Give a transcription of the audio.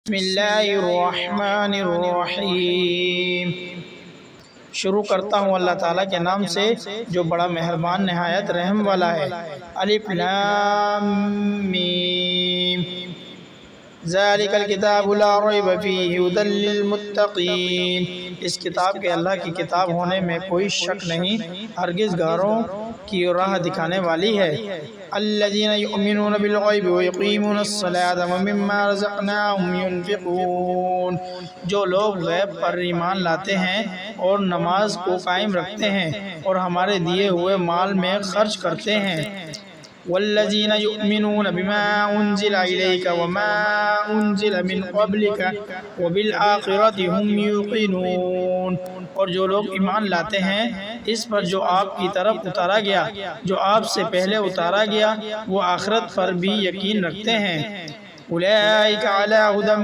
بسم اللہ الرحمن الرحیم۔ شروع کرتا ہوں اللہ تعالیٰ کے نام سے جو بڑا مہربان نہایت رحم والا ہے۔ الف لام میم، ذالک الکتاب لا ریب فیہ ھدی للمتقین۔ اس کتاب کے اللہ کی کتاب ہونے میں کوئی شک نہیں، ہرگز گاروں کی راہ دکھانے والی ہے۔ الذین یؤمنون بالغیب ویقیمون الصلاۃ ومما رزقناہم ینفقون۔ جو لوگ غیب پر ایمان لاتے ہیں اور نماز کو قائم رکھتے ہیں اور ہمارے دیے ہوئے مال میں خرچ کرتے ہیں۔ والذین یؤمنون بما انزل الیک وما انزل من قبلک وبالآخرۃ ھم یوقنون۔ اور جو لوگ ایمان لاتے ہیں اس پر جو آپ کی طرف اتارا گیا، جو آپ سے پہلے اتارا گیا، وہ آخرت پر بھی یقین رکھتے ہیں۔ اولئک علی ھدی